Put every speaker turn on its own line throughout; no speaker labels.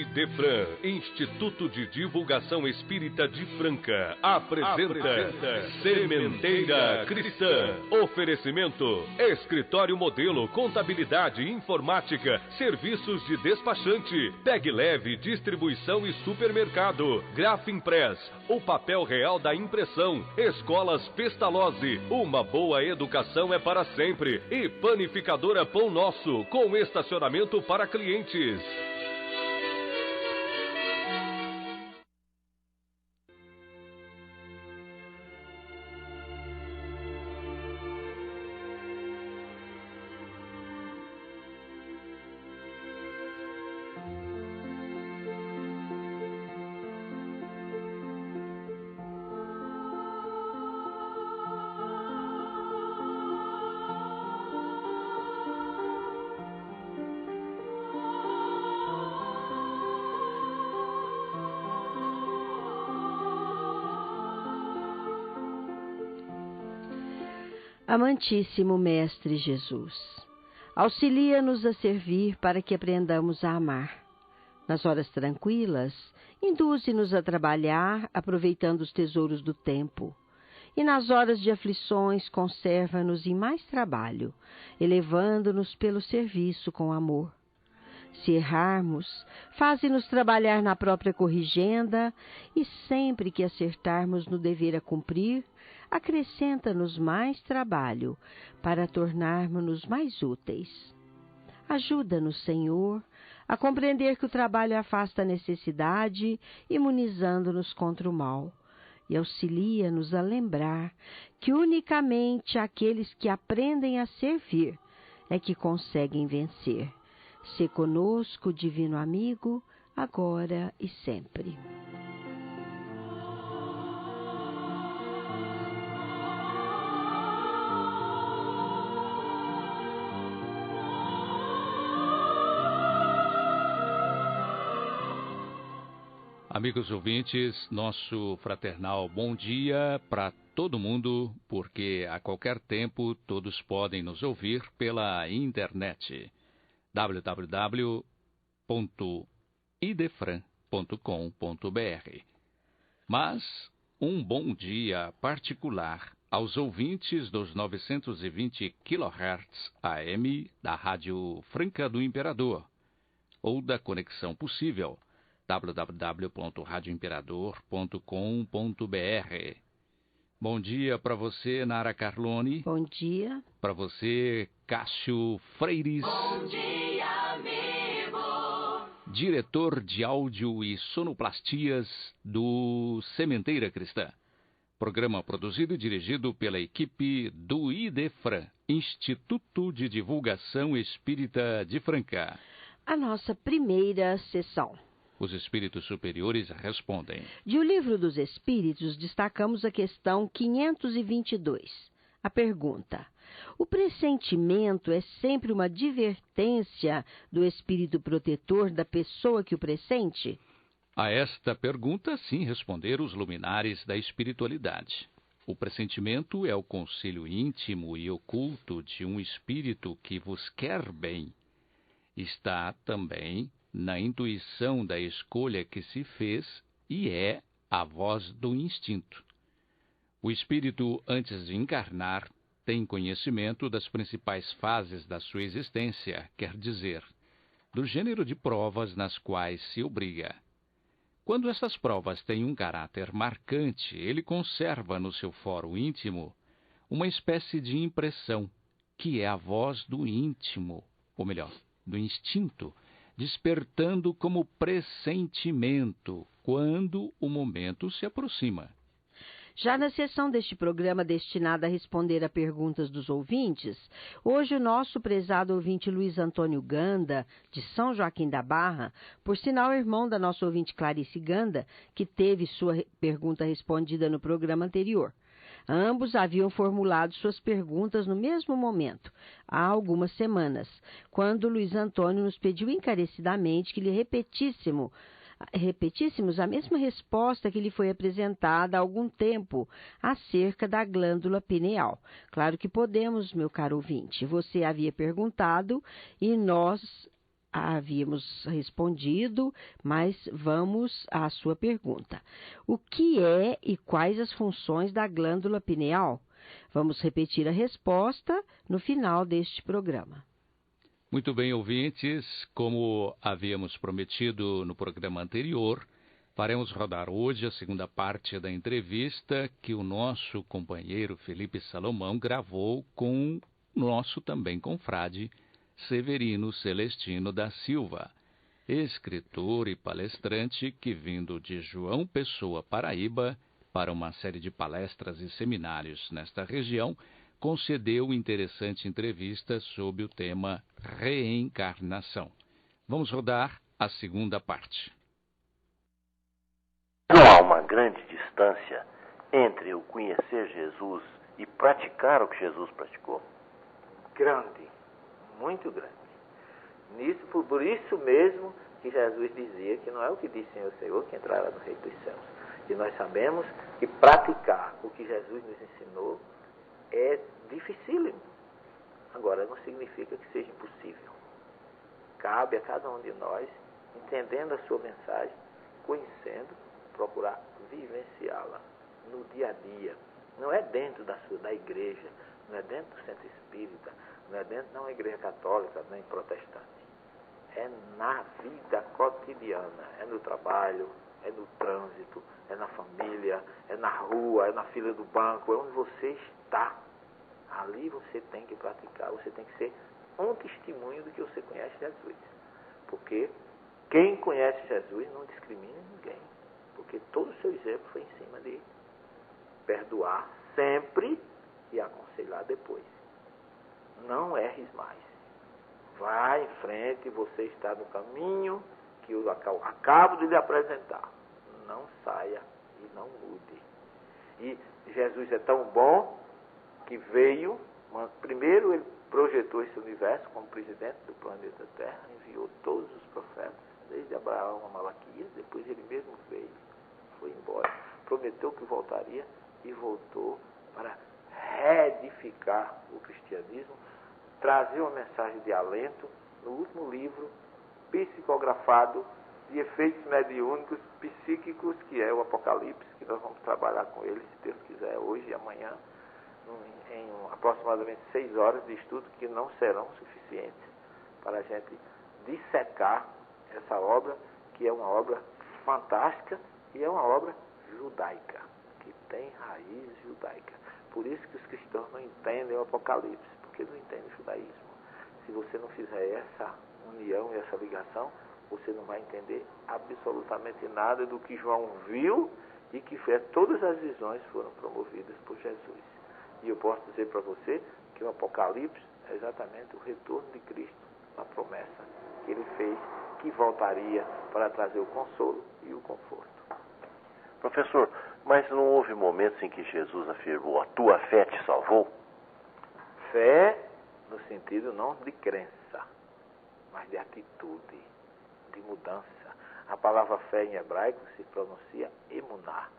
Idefran, Instituto de Divulgação Espírita de Franca, apresenta Sementeira Cristã. Oferecimento: Escritório Modelo, Contabilidade, Informática, Serviços de Despachante, Pegue Leve, Distribuição e Supermercado, Grafimpress, o papel real da impressão, Escolas Pestalozzi, uma boa educação é para sempre, e Panificadora Pão Nosso, com estacionamento para clientes.
Amantíssimo Mestre Jesus, auxilia-nos a servir para que aprendamos a amar. Nas horas tranquilas, induze-nos a trabalhar, aproveitando os tesouros do tempo. E nas horas de aflições, conserva-nos em mais trabalho, elevando-nos pelo serviço com amor. Se errarmos, faze-nos trabalhar na própria corrigenda, e sempre que acertarmos no dever a cumprir, acrescenta-nos mais trabalho para tornarmos-nos mais úteis. Ajuda-nos, Senhor, a compreender que o trabalho afasta a necessidade, imunizando-nos contra o mal, e auxilia-nos a lembrar que unicamente aqueles que aprendem a servir é que conseguem vencer. Sê conosco, divino amigo, agora e sempre.
Amigos ouvintes, nosso fraternal bom dia para todo mundo, porque a qualquer tempo todos podem nos ouvir pela internet. www.idefran.com.br. Mas um bom dia particular aos ouvintes dos 920 kHz AM da Rádio Franca do Imperador, ou da Conexão Possível, www.radioimperador.com.br. Bom dia para você, Nara Carlone.
Bom dia.
Para você, Cássio Freires.
Bom dia, amigo.
Diretor de áudio e sonoplastias do Sementeira Cristã. Programa produzido e dirigido pela equipe do Idefran, Instituto de Divulgação Espírita de Franca.
A nossa primeira sessão.
Os espíritos superiores respondem.
De O Livro dos Espíritos, destacamos a questão 522. A pergunta: o pressentimento é sempre uma advertência do espírito protetor da pessoa que o pressente?
A esta pergunta, sim, responderam os luminares da espiritualidade. O pressentimento é o conselho íntimo e oculto de um espírito que vos quer bem. Está também na intuição da escolha que se fez e é a voz do instinto. O espírito, antes de encarnar, tem conhecimento das principais fases da sua existência, quer dizer, do gênero de provas nas quais se obriga. Quando essas provas têm um caráter marcante, ele conserva no seu foro íntimo uma espécie de impressão, que é a voz do íntimo, ou melhor, do instinto, despertando como pressentimento quando o momento se aproxima.
Já na sessão deste programa destinada a responder a perguntas dos ouvintes, hoje o nosso prezado ouvinte Luiz Antônio Ganda, de São Joaquim da Barra, por sinal irmão da nossa ouvinte Clarice Ganda, que teve sua pergunta respondida no programa anterior. Ambos haviam formulado suas perguntas no mesmo momento, há algumas semanas, quando Luiz Antônio nos pediu encarecidamente que lhe repetíssemos a mesma resposta que lhe foi apresentada há algum tempo acerca da glândula pineal. Claro que podemos, meu caro ouvinte. Você havia perguntado e nós havíamos respondido, mas vamos à sua pergunta. O que é e quais as funções da glândula pineal? Vamos repetir a resposta no final deste programa.
Muito bem, ouvintes, como havíamos prometido no programa anterior, faremos rodar hoje a segunda parte da entrevista que o nosso companheiro Felipe Salomão gravou com o nosso também confrade Severino Celestino da Silva, escritor e palestrante que, vindo de João Pessoa, Paraíba, para uma série de palestras e seminários nesta região, concedeu interessante entrevista sobre o tema reencarnação. Vamos rodar a segunda parte.
Não há uma grande distância entre o conhecer Jesus e praticar o que Jesus praticou?
Grande, muito grande. Por isso mesmo que Jesus dizia que não é o que disse o Senhor que entrará no reino dos céus. E nós sabemos que praticar o que Jesus nos ensinou é dificílimo. Agora, não significa que seja impossível. Cabe a cada um de nós, entendendo a sua mensagem, conhecendo, procurar vivenciá-la no dia a dia. Não é dentro da igreja, não é dentro do centro espírita, não é dentro de uma igreja católica, nem protestante. É na vida cotidiana, é no trabalho, é no trânsito, é na família, é na rua, é na fila do banco, é onde você está. Ali você tem que praticar, você tem que ser um testemunho do que você conhece Jesus. Porque quem conhece Jesus não discrimina ninguém. Porque todo o seu exemplo foi em cima de perdoar sempre e aconselhar depois. Não erres mais. Vai em frente, você está no caminho que eu acabo de lhe apresentar. Não saia e não mude. E Jesus é tão bom que veio, primeiro ele projetou esse universo como presidente do planeta Terra, enviou todos os profetas, desde Abraão a Malaquias, depois ele mesmo veio, foi embora, prometeu que voltaria e voltou para reedificar o cristianismo, trazer uma mensagem de alento no último livro psicografado de efeitos mediúnicos psíquicos, que é o Apocalipse, que nós vamos trabalhar com ele, se Deus quiser, hoje e amanhã, em aproximadamente 6 horas de estudo, que não serão suficientes para a gente dissecar essa obra, que é uma obra fantástica e é uma obra judaica, que tem raiz judaica. Por isso que os cristãos não entendem o Apocalipse, porque não entendem o judaísmo. Se você não fizer essa união e essa ligação, você não vai entender absolutamente nada do que João viu e que todas as visões foram promovidas por Jesus. E eu posso dizer para você que o Apocalipse é exatamente o retorno de Cristo, a promessa que ele fez, que voltaria para trazer o consolo e o conforto.
Professor, mas não houve momentos em que Jesus afirmou: a tua fé te salvou?
Fé no sentido não de crença, mas de atitude, de mudança. A palavra fé em hebraico se pronuncia emuná.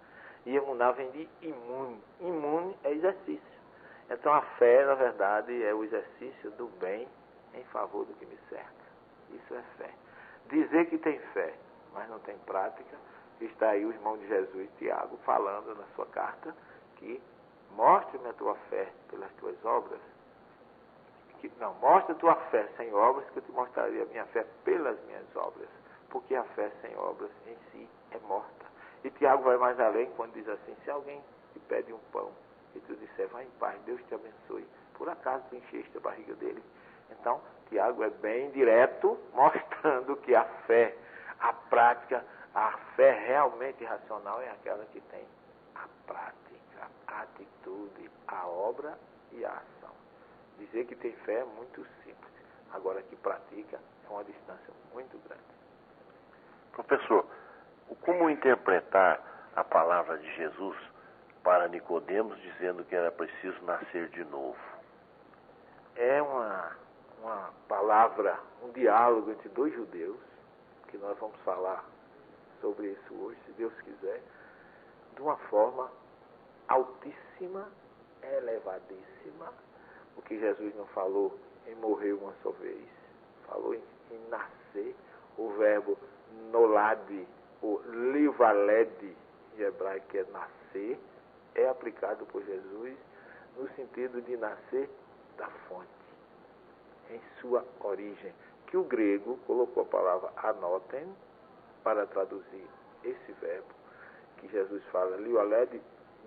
E emuná vem de imune. Imune é exercício. Então a fé, na verdade, é o exercício do bem em favor do que me cerca. Isso é fé. Dizer que tem fé, mas não tem prática, está aí o irmão de Jesus, Tiago, falando na sua carta que mostre-me a tua fé pelas tuas obras. Mostra a tua fé sem obras, que eu te mostraria a minha fé pelas minhas obras. Porque a fé sem obras em si é morta. E Tiago vai mais além quando diz assim: se alguém te pede um pão e tu disser, vai em paz, Deus te abençoe, por acaso tu encheste a barriga dele? Então, Tiago é bem direto, mostrando que a fé, a prática, a fé realmente racional é aquela que tem a prática, a atitude, a obra e a ação. Dizer que tem fé é muito simples, agora que pratica é uma distância muito grande.
Professor, como interpretar a palavra de Jesus para Nicodemos dizendo que era preciso nascer de novo?
É uma palavra, um diálogo entre dois judeus, que nós vamos falar sobre isso hoje, se Deus quiser, de uma forma altíssima, elevadíssima. O que Jesus não falou em morrer uma só vez, falou em nascer, o verbo nolad, o livaled, em hebraico que é nascer, é aplicado por Jesus no sentido de nascer da fonte, em sua origem, que o grego colocou a palavra anoten para traduzir esse verbo, que Jesus fala, livaled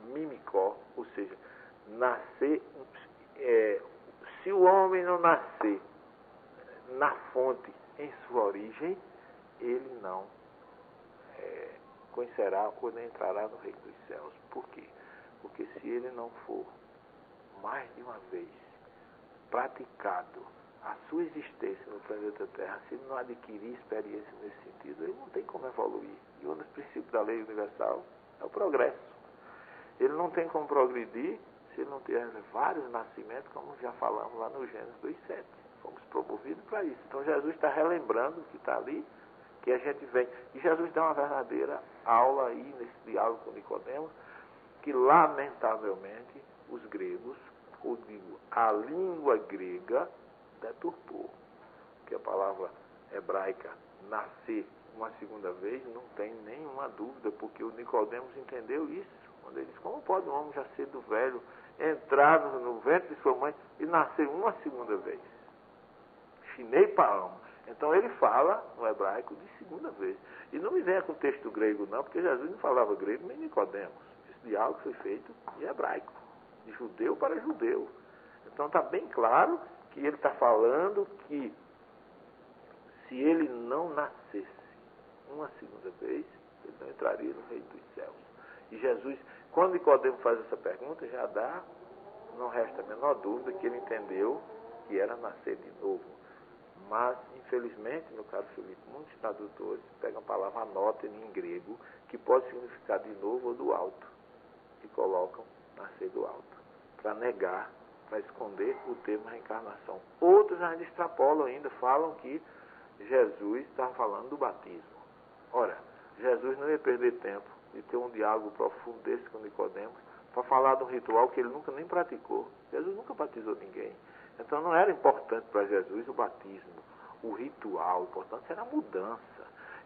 mimicó, ou seja, nascer, se o homem não nascer na fonte, em sua origem, ele não conhecerá ou nem entrará no reino dos céus. Por quê? Porque se ele não for mais de uma vez praticado a sua existência no planeta Terra, se ele não adquirir experiência nesse sentido, ele não tem como evoluir. E um dos princípios da lei universal é o progresso. Ele não tem como progredir se ele não tiver vários nascimentos, como já falamos lá no Gênesis 2:7. Fomos promovidos para isso. Então Jesus está relembrando o que está ali, que a gente vem. E Jesus dá uma verdadeira aula aí nesse diálogo com Nicodemos, que lamentavelmente os gregos, ou digo, a língua grega deturpou. Que a palavra hebraica nascer uma segunda vez não tem nenhuma dúvida, porque o Nicodemos entendeu isso. Quando ele diz, como pode um homem já ser do velho, entrar no ventre de sua mãe e nascer uma segunda vez? Chinei paão. Então ele fala no hebraico de segunda vez. E não me venha com o texto grego não, porque Jesus não falava grego nem Nicodemos. Esse diálogo foi feito em hebraico, de judeu para judeu. Então está bem claro que ele está falando que se ele não nascesse uma segunda vez, ele não entraria no reino dos céus. E Jesus, quando Nicodemo faz essa pergunta, já não resta a menor dúvida que ele entendeu que era nascer de novo. Mas, infelizmente, no caso Filipe, muitos tradutores pegam a palavra anotem em grego, que pode significar de novo ou do alto, e colocam nascer do alto, para negar, para esconder o termo reencarnação. Outros ainda extrapolam, ainda falam que Jesus está falando do batismo. Ora, Jesus não ia perder tempo de ter um diálogo profundo desse com Nicodemos para falar de um ritual que ele nunca nem praticou. Jesus nunca batizou ninguém. Então não era importante para Jesus o batismo, o ritual. O importante era a mudança.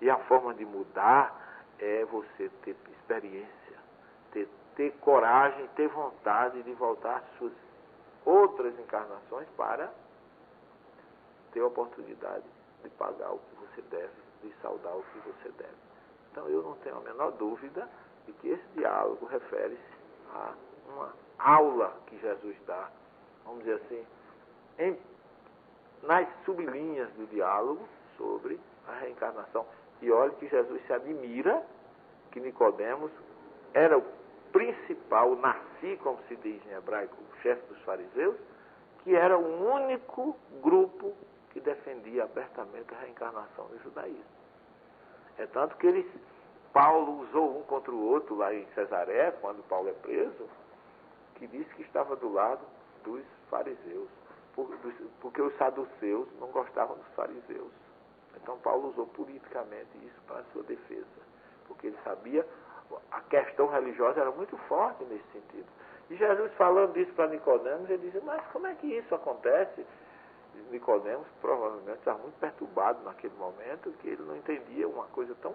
E a forma de mudar é você ter experiência, ter coragem, ter vontade de voltar às suas outras encarnações para ter a oportunidade de pagar o que você deve, de saldar o que você deve. Então eu não tenho a menor dúvida de que esse diálogo refere-se a uma aula que Jesus dá, vamos dizer assim, nas sublinhas do diálogo sobre a reencarnação. E olhe que Jesus se admira que Nicodemos era o principal, nasci, como se diz em hebraico, o chefe dos fariseus, que era o único grupo que defendia abertamente a reencarnação no judaísmo. É tanto que Paulo usou um contra o outro lá em Cesareia, quando Paulo é preso, que disse que estava do lado dos fariseus, porque os saduceus não gostavam dos fariseus. Então Paulo usou politicamente isso para a sua defesa, porque ele sabia a questão religiosa era muito forte nesse sentido. E Jesus falando isso para Nicodemos, ele disse, mas como é que isso acontece? E Nicodemos provavelmente estava muito perturbado naquele momento, que ele não entendia uma coisa tão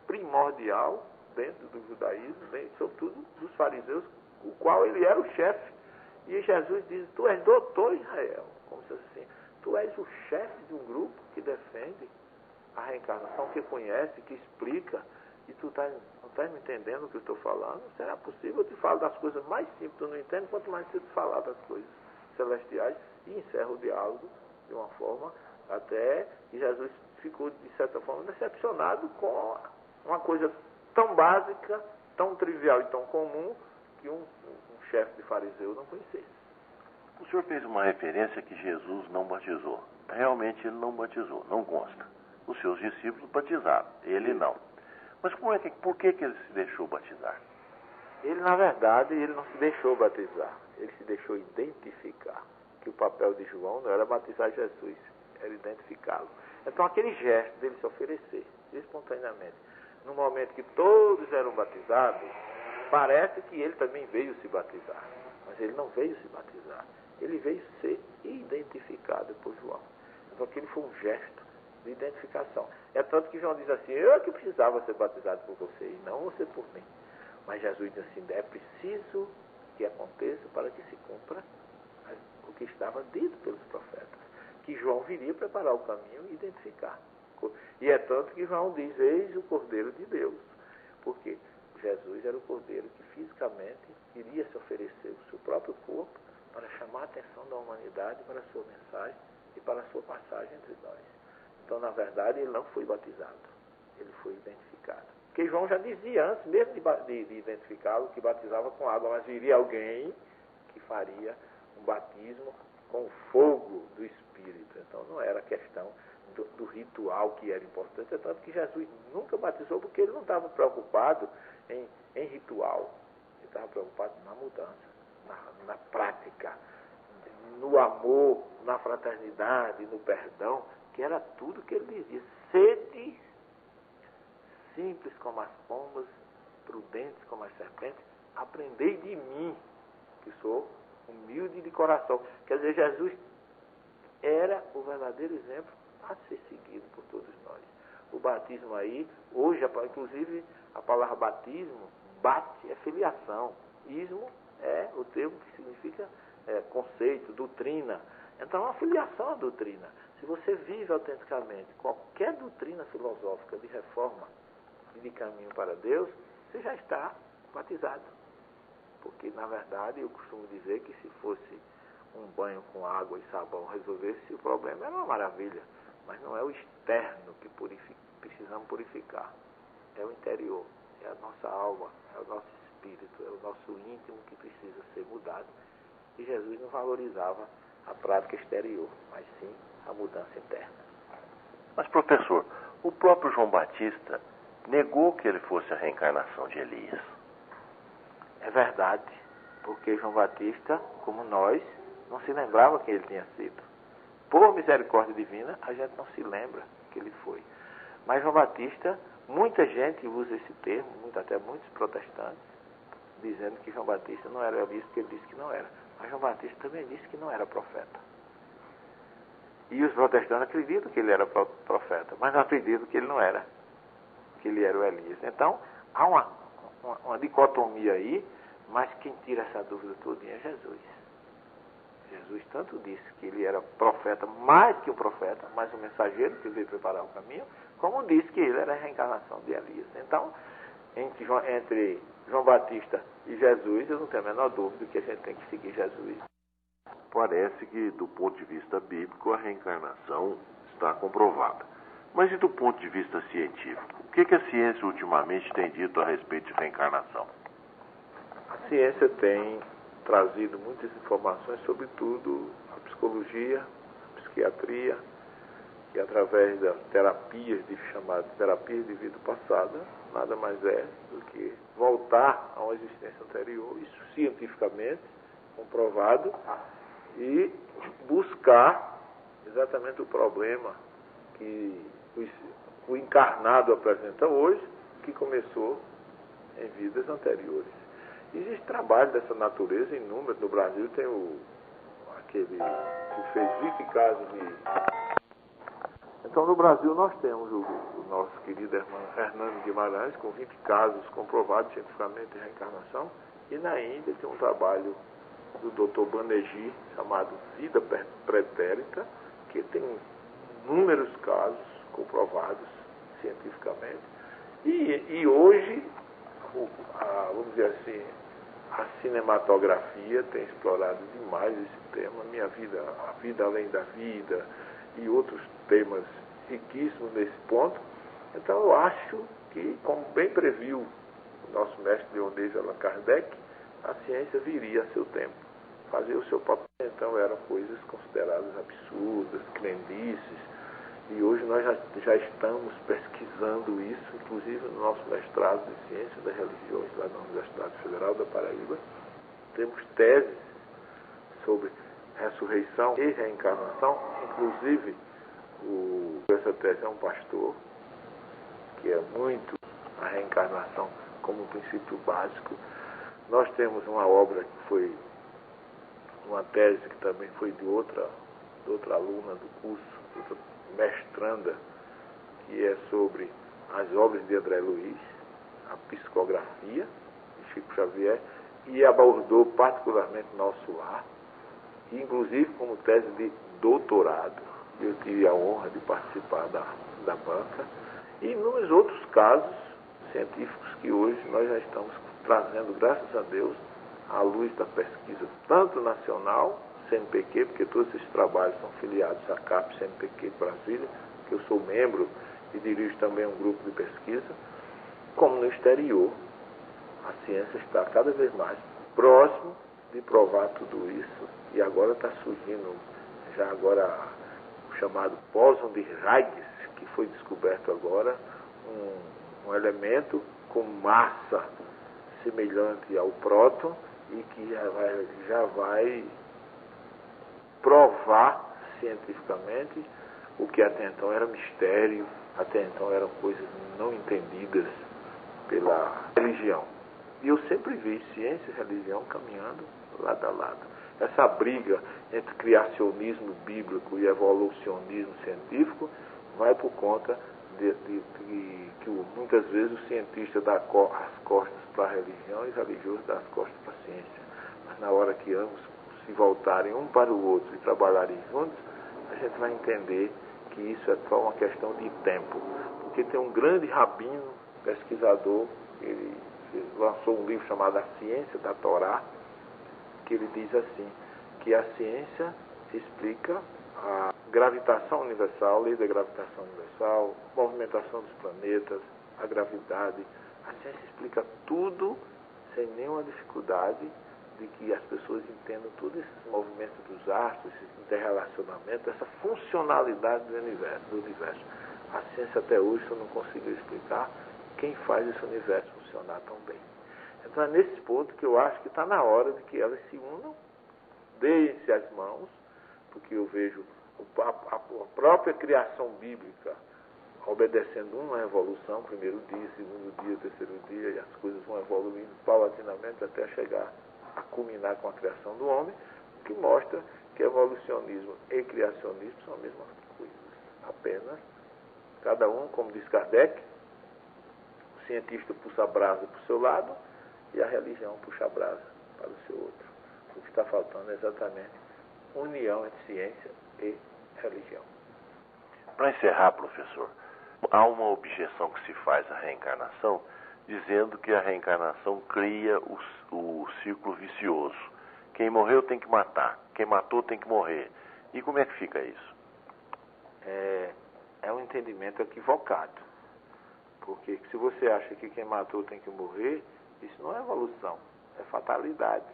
primordial dentro do judaísmo, sobretudo dos fariseus, o qual ele era o chefe. E Jesus diz, tu és doutor Israel, como se assim, tu és o chefe de um grupo que defende a reencarnação, que conhece, que explica, e tu não estás me entendendo o que eu estou falando? Será possível? Eu te falo das coisas mais simples, tu não entende, quanto mais você te falar das coisas celestiais, e encerra o diálogo de uma forma até que Jesus ficou, de certa forma, decepcionado com uma coisa tão básica, tão trivial e tão comum, que um chefe de fariseu não conhecesse.
O senhor fez uma referência que Jesus não batizou. Realmente ele não batizou, não consta. Os seus discípulos batizaram, ele não. Mas por que ele se deixou batizar?
Ele, na verdade, ele não se deixou batizar. Ele se deixou identificar. Que o papel de João não era batizar Jesus, era identificá-lo. Então, aquele gesto dele se oferecer, espontaneamente, no momento que todos eram batizados, parece que ele também veio se batizar. Mas ele não veio se batizar. Ele veio ser identificado por João. Então aquele foi um gesto de identificação. É tanto que João diz assim, eu é que precisava ser batizado por você e não você por mim. Mas Jesus diz assim, é preciso que aconteça para que se cumpra o que estava dito pelos profetas. Que João viria preparar o caminho e identificar. E é tanto que João diz, eis o Cordeiro de Deus. Porque Jesus era o Cordeiro que fisicamente iria se oferecer o seu próprio corpo para chamar a atenção da humanidade para a sua mensagem e para a sua passagem entre nós. Então, na verdade, ele não foi batizado, ele foi identificado. Porque João já dizia antes mesmo de identificá-lo, que batizava com água, mas viria alguém que faria um batismo com o fogo do Espírito. Então, não era questão do ritual que era importante, é tanto que Jesus nunca batizou porque ele não estava preocupado em ritual, ele estava preocupado na mudança, na prática, no amor, na fraternidade, no perdão, que era tudo que ele dizia. Sede simples como as pombas, prudentes como as serpentes, aprendei de mim, que sou humilde de coração. Quer dizer, Jesus era o verdadeiro exemplo a ser seguido por todos nós. O batismo aí, hoje, inclusive, a palavra batismo, bate, é filiação. Ismo é o termo que significa conceito, doutrina. Então, a filiação à doutrina. Se você vive autenticamente qualquer doutrina filosófica de reforma e de caminho para Deus, você já está batizado. Porque, na verdade, eu costumo dizer que se fosse um banho com água e sabão resolvesse o problema, era uma maravilha. Mas não é o externo que precisamos purificar. É o interior, é a nossa alma, é o nosso espírito, é o nosso íntimo que precisa ser mudado. E Jesus não valorizava a prática exterior, mas sim a mudança interna.
Mas, professor, o próprio João Batista negou que ele fosse a reencarnação de Elias.
É verdade, porque João Batista, como nós, não se lembrava quem ele tinha sido. Por misericórdia divina, a gente não se lembra que ele foi. Mas João Batista, muita gente usa esse termo, até muitos protestantes, dizendo que João Batista não era Elias, porque ele disse que não era. Mas João Batista também disse que não era profeta. E os protestantes acreditam que ele era profeta, mas não acreditam que ele não era, que ele era o Elias. Então, há uma dicotomia aí, mas quem tira essa dúvida toda é Jesus. Jesus tanto disse que ele era profeta, mais que um profeta, mais um mensageiro que veio preparar o caminho, como disse que ele era a reencarnação de Elias. Então, entre João Batista e Jesus, eu não tenho a menor dúvida que a gente tem que seguir Jesus.
Parece que, do ponto de vista bíblico, a reencarnação está comprovada. Mas e do ponto de vista científico? O que a ciência ultimamente tem dito a respeito de reencarnação?
A ciência tem trazido muitas informações, sobretudo a psicologia, a psiquiatria, e através das terapias, chamadas terapias de vida passada, nada mais é do que voltar a uma existência anterior, isso cientificamente comprovado, e buscar exatamente o problema que o encarnado apresenta hoje, que começou em vidas anteriores. Existe trabalho dessa natureza inúmero. No Brasil tem aquele que fez 20 casos de... Então, no Brasil, nós temos o nosso querido irmão Fernando Guimarães, com 20 casos comprovados cientificamente de reencarnação, e na Índia tem um trabalho do Dr. Banerjee, chamado Vida Pretérita, que tem inúmeros casos comprovados cientificamente. E hoje, vamos dizer assim, a cinematografia tem explorado demais esse tema, a vida além da vida, e outros temas riquíssimos nesse ponto. Então eu acho que, como bem previu o nosso mestre Leonês Allan Kardec, a ciência viria a seu tempo, fazer o seu papel. Então eram coisas consideradas absurdas, crendices, e hoje nós já estamos pesquisando isso, inclusive no nosso mestrado de Ciência das Religiões, lá na Universidade Federal da Paraíba. Temos teses sobre ressurreição e reencarnação, inclusive essa tese é um pastor, que é muito a reencarnação como um princípio básico. Nós temos uma obra que foi uma tese que também foi de outra de outra aluna do curso, outra mestranda, que é sobre as obras de André Luiz, a psicografia de Chico Xavier, e abordou particularmente Nosso Lar, inclusive como tese de doutorado. Eu tive a honra de participar da banca, e inúmeros outros casos científicos que hoje nós já estamos trazendo, graças a Deus, à luz da pesquisa, tanto nacional, CNPq, porque todos esses trabalhos são filiados à CAP CNPq Brasília, que eu sou membro e dirijo também um grupo de pesquisa, como no exterior. A ciência está cada vez mais próximo de provar tudo isso, e agora está surgindo já agora o chamado bóson de Higgs, que foi descoberto agora, um elemento com massa semelhante ao próton e que já vai provar cientificamente o que até então era mistério, até então eram coisas não entendidas pela religião. E eu sempre vi ciência e religião caminhando lado a lado. Essa briga entre criacionismo bíblico e evolucionismo científico vai por conta de que muitas vezes o cientista dá as costas para a religião e o religioso dá as costas para a ciência. Mas na hora que ambos se voltarem um para o outro e trabalharem juntos, a gente vai entender que isso é só uma questão de tempo. Porque tem um grande rabino, pesquisador, ele lançou um livro chamado A Ciência da Torá, que ele diz assim, que a ciência explica a gravitação universal, lei da gravitação universal, movimentação dos planetas, a gravidade. A ciência explica tudo sem nenhuma dificuldade de que as pessoas entendam todos esses movimentos dos astros, esse interrelacionamento, essa funcionalidade do universo. A ciência até hoje só não conseguiu explicar quem faz esse universo funcionar tão bem. Então é nesse ponto que eu acho que está na hora de que elas se unam, deem-se as mãos, porque eu vejo a própria criação bíblica obedecendo uma evolução, primeiro dia, segundo dia, terceiro dia, e as coisas vão evoluindo paulatinamente até chegar a culminar com a criação do homem, o que mostra que evolucionismo e criacionismo são a mesma coisa. Apenas, cada um, como diz Kardec, o cientista puxa a brasa para o seu lado e a religião puxa a brasa para o seu outro. O que está faltando é exatamente união entre ciência e religião.
Para encerrar, professor, há uma objeção que se faz à reencarnação, dizendo que a reencarnação cria o círculo vicioso. Quem morreu tem que matar, quem matou tem que morrer. E como é que fica isso?
É um entendimento equivocado. Porque se você acha que quem matou tem que morrer, isso não é evolução, é fatalidade.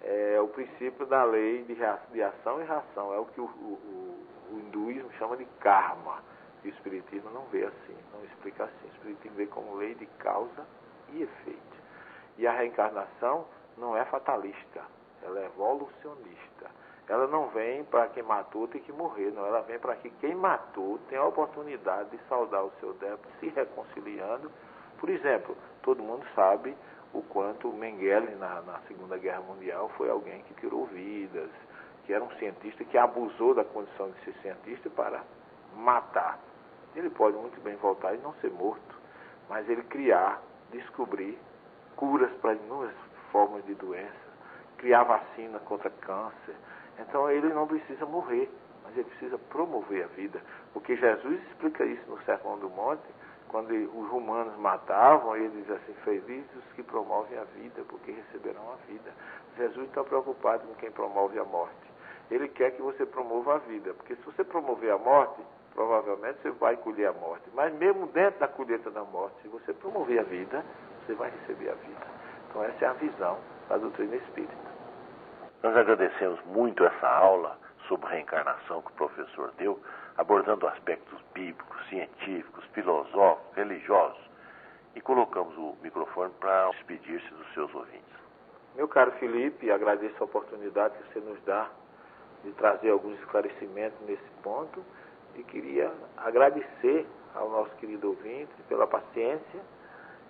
É o princípio da lei de ação e reação, é o que o hinduísmo chama de karma. E o espiritismo não vê assim, não explica assim. O espiritismo vê como lei de causa e efeito. E a reencarnação não é fatalista, ela é evolucionista. Ela não vem para quem matou ter que morrer, não. Ela vem para que quem matou tenha a oportunidade de saldar o seu débito se reconciliando. Por exemplo, todo mundo sabe o quanto Mengele na Segunda Guerra Mundial foi alguém que tirou vidas, que era um cientista que abusou da condição de ser cientista para matar. Ele pode muito bem voltar e não ser morto, mas ele criar, descobrir curas para inúmeras formas de doenças, criar vacina contra câncer. Então ele não precisa morrer, mas ele precisa promover a vida. Porque Jesus explica isso no Sermão do Monte, quando os romanos matavam, ele diz assim, felizes os que promovem a vida, porque receberão a vida. Jesus está preocupado com quem promove a morte. Ele quer que você promova a vida, porque se você promover a morte, provavelmente você vai colher a morte. Mas mesmo dentro da colheita da morte, se você promover a vida, você vai receber a vida. Então essa é a visão da doutrina espírita.
Nós agradecemos muito essa aula sobre reencarnação que o professor deu, abordando aspectos bíblicos, científicos, filosóficos, religiosos, e colocamos o microfone para despedir-se dos seus ouvintes.
Meu caro Felipe, agradeço a oportunidade que você nos dá de trazer alguns esclarecimentos nesse ponto, e queria agradecer ao nosso querido ouvinte pela paciência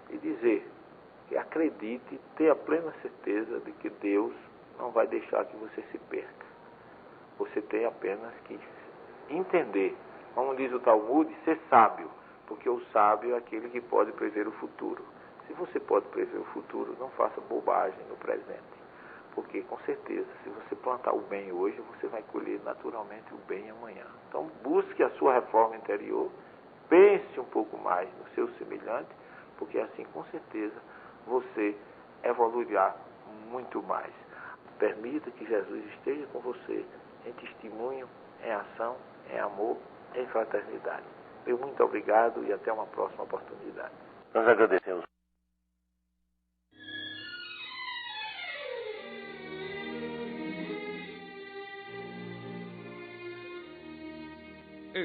e dizer que acredite, tenha plena certeza de que Deus não vai deixar que você se perca. Você tem apenas que entender. Como diz o Talmud, ser sábio, porque o sábio é aquele que pode prever o futuro. Se você pode prever o futuro, não faça bobagem no presente. Porque, com certeza, se você plantar o bem hoje, você vai colher naturalmente o bem amanhã. Então, busque a sua reforma interior, pense um pouco mais no seu semelhante, porque assim, com certeza, você evoluirá muito mais. Permita que Jesus esteja com você em testemunho, em ação, em amor, em fraternidade. Meu muito obrigado e até uma próxima oportunidade.
Nós agradecemos.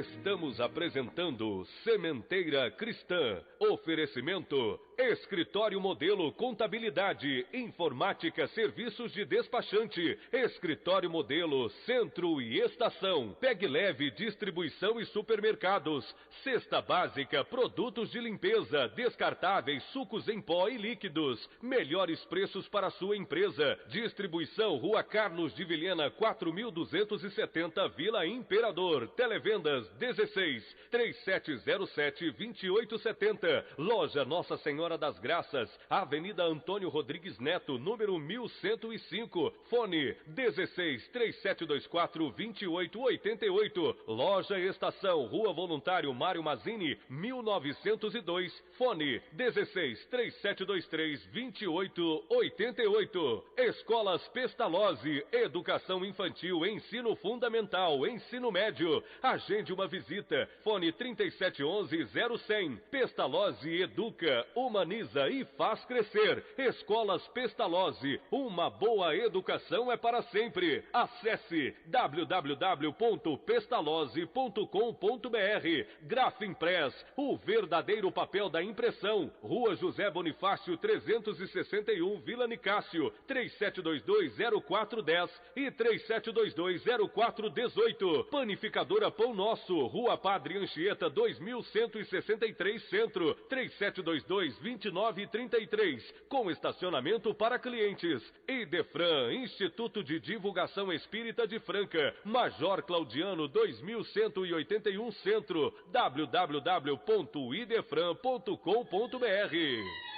Estamos apresentando Sementeira Cristã. Oferecimento: Escritório Modelo Contabilidade, Informática, Serviços de Despachante, Escritório Modelo Centro e Estação, Pegue Leve Distribuição e Supermercados, Cesta Básica, Produtos de Limpeza, Descartáveis, Sucos em Pó e Líquidos, melhores preços para sua empresa. Distribuição Rua Carlos de Vilhena 4270, Vila Imperador. Televendas 16 3707 2870. Loja Nossa Senhora das Graças, Avenida Antônio Rodrigues Neto, número 1105. Fone 16 3724 2888. Loja Estação, Rua Voluntário Mário Mazzini, 1902. Fone 16 3723 2888. Escolas Pestalozzi, Educação Infantil, Ensino Fundamental, Ensino Médio. Agende uma visita. Fone 3711-0100. Pestalozzi educa, humaniza e faz crescer. Escolas Pestalozzi. Uma boa educação é para sempre. Acesse www.pestalozzi.com.br. Grafimpress, o verdadeiro papel da impressão. Rua José Bonifácio 361, Vila Nicásio. 3722-0410 e 3722-0418. Panificadora Pão Nosso, Rua Padre Anchieta 2163 Centro, 3722-2933, com estacionamento para clientes. Idefran, Instituto de Divulgação Espírita de Franca, Major Claudiano 2181 Centro, www.idefran.com.br.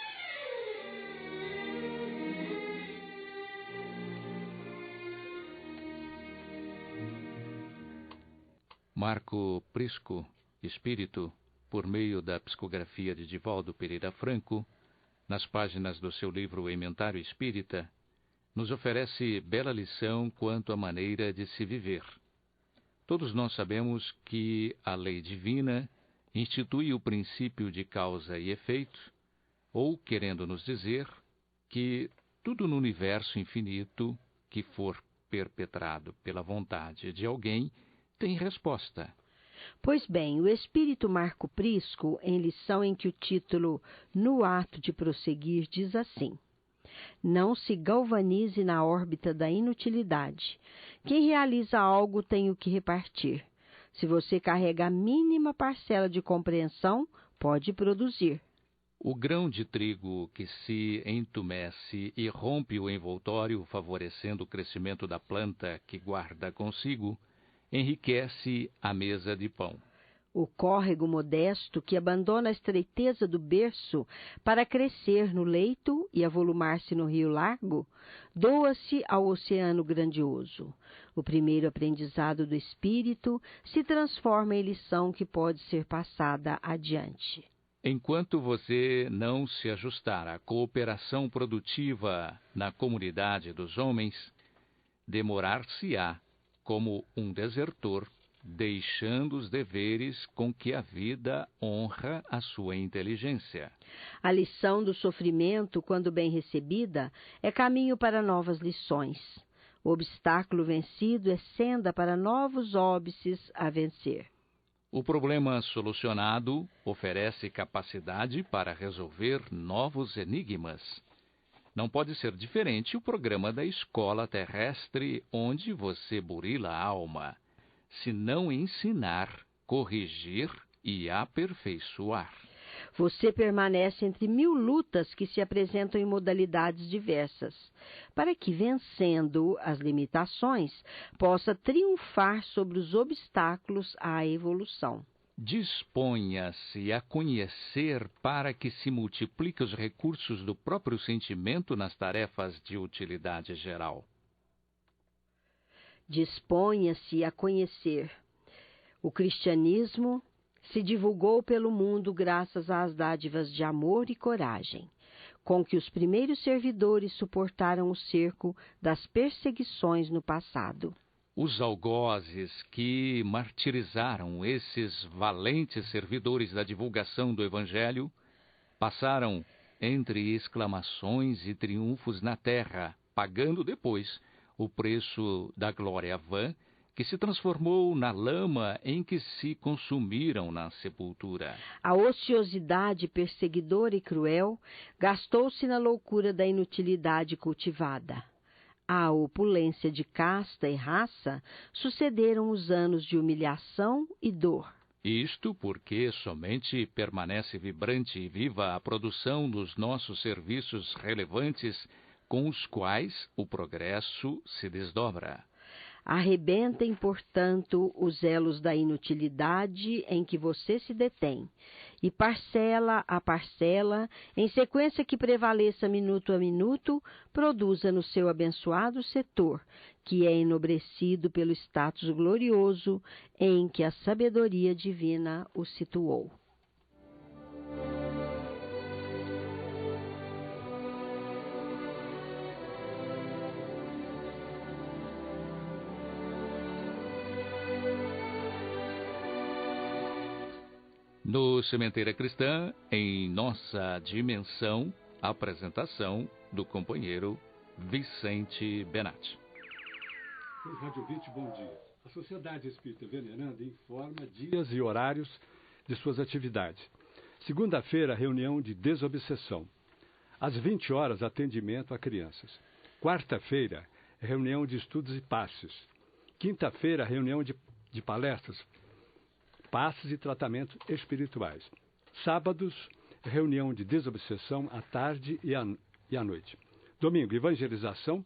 Marco Prisco, espírito, por meio da psicografia de Divaldo Pereira Franco, nas páginas do seu livro Ementário Espírita, nos oferece bela lição quanto à maneira de se viver. Todos nós sabemos que a lei divina institui o princípio de causa e efeito, ou, querendo nos dizer, que tudo no universo infinito que for perpetrado pela vontade de alguém tem resposta.
Pois bem, o espírito Marco Prisco, em lição em que o título No Ato de Prosseguir diz assim: não se galvanize na órbita da inutilidade. Quem realiza algo tem o que repartir. Se você carrega a mínima parcela de compreensão, pode produzir.
O grão de trigo que se entumece e rompe o envoltório, favorecendo o crescimento da planta que guarda consigo, enriquece a mesa de pão.
O córrego modesto que abandona a estreiteza do berço para crescer no leito e avolumar-se no rio largo, doa-se ao oceano grandioso. O primeiro aprendizado do espírito se transforma em lição que pode ser passada adiante.
Enquanto você não se ajustar à cooperação produtiva na comunidade dos homens, demorar-se-á como um desertor, deixando os deveres com que a vida honra a sua inteligência.
A lição do sofrimento, quando bem recebida, é caminho para novas lições. O obstáculo vencido é senda para novos óbices a vencer.
O problema solucionado oferece capacidade para resolver novos enigmas. Não pode ser diferente o programa da escola terrestre onde você burila a alma, se não ensinar, corrigir e aperfeiçoar.
Você permanece entre 1000 lutas que se apresentam em modalidades diversas, para que, vencendo as limitações, possa triunfar sobre os obstáculos à evolução.
Disponha-se a conhecer para que se multipliquem os recursos do próprio sentimento nas tarefas de utilidade geral.
Disponha-se a conhecer. O cristianismo se divulgou pelo mundo graças às dádivas de amor e coragem, com que os primeiros servidores suportaram o cerco das perseguições no passado.
Os algozes que martirizaram esses valentes servidores da divulgação do Evangelho passaram entre exclamações e triunfos na terra, pagando depois o preço da glória vã, que se transformou na lama em que se consumiram na sepultura.
A ociosidade perseguidora e cruel gastou-se na loucura da inutilidade cultivada. À opulência de casta e raça sucederam os anos de humilhação e dor.
Isto porque somente permanece vibrante e viva a produção dos nossos serviços relevantes com os quais o progresso se desdobra.
Arrebentem, portanto, os elos da inutilidade em que você se detém, e parcela a parcela, em sequência que prevaleça minuto a minuto, produza no seu abençoado setor, que é enobrecido pelo status glorioso em que a sabedoria divina o situou.
No Sementeira Cristã, em nossa dimensão, a apresentação do companheiro Vicente Benatti.
Rádio ouvinte, bom dia. A Sociedade Espírita Veneranda informa dias e horários de suas atividades. Segunda-feira, reunião de desobsessão. Às 20 horas, atendimento a crianças. Quarta-feira, reunião de estudos e passes. Quinta-feira, reunião de palestras, passes e tratamentos espirituais. Sábados, reunião de desobsessão à tarde e à noite. Domingo, evangelização,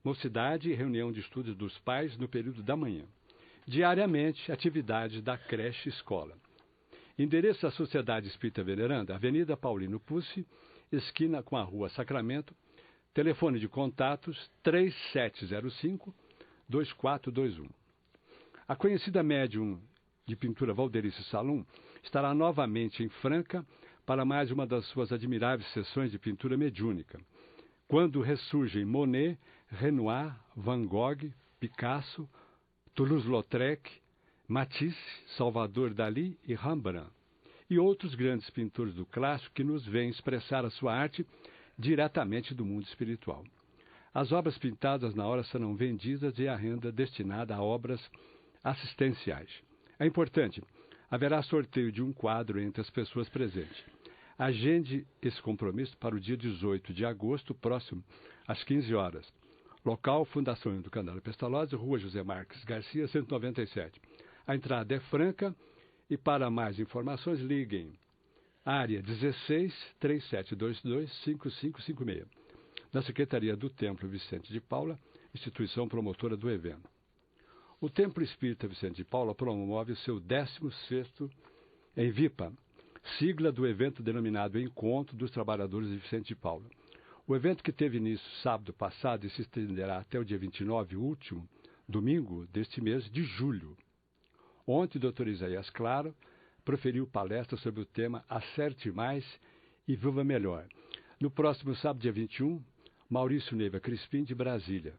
mocidade e reunião de estudos dos pais no período da manhã. Diariamente, atividades da creche escola. Endereço da Sociedade Espírita Veneranda, Avenida Paulino Pucci, esquina com a Rua Sacramento. Telefone de contatos 3705-2421. A conhecida médium de pintura Valderice Salum estará novamente em Franca para mais uma das suas admiráveis sessões de pintura mediúnica, quando ressurgem Monet, Renoir, Van Gogh, Picasso, Toulouse-Lautrec, Matisse, Salvador Dalí e Rembrandt, e outros grandes pintores do clássico que nos vêm expressar a sua arte diretamente do mundo espiritual. As obras pintadas na hora serão vendidas e a renda destinada a obras assistenciais. É importante, haverá sorteio de um quadro entre as pessoas presentes. Agende esse compromisso para o dia 18 de agosto, próximo, às 15 horas. Local, Fundação do Canal Pestalozzi, Rua José Marques Garcia, 197. A entrada é franca e para mais informações liguem. Área 16 3722 5556. Da Secretaria do Templo Vicente de Paula, instituição promotora do evento. O Templo Espírita Vicente de Paula promove o seu 16º Envipa, sigla do evento denominado Encontro dos Trabalhadores de Vicente de Paula. O evento, que teve início sábado passado e se estenderá até o dia 29, último domingo deste mês de julho. Ontem, o Dr. Isaías Claro proferiu palestra sobre o tema Acerte Mais e Viva Melhor. No próximo sábado, dia 21, Maurício Neiva Crispim, de Brasília,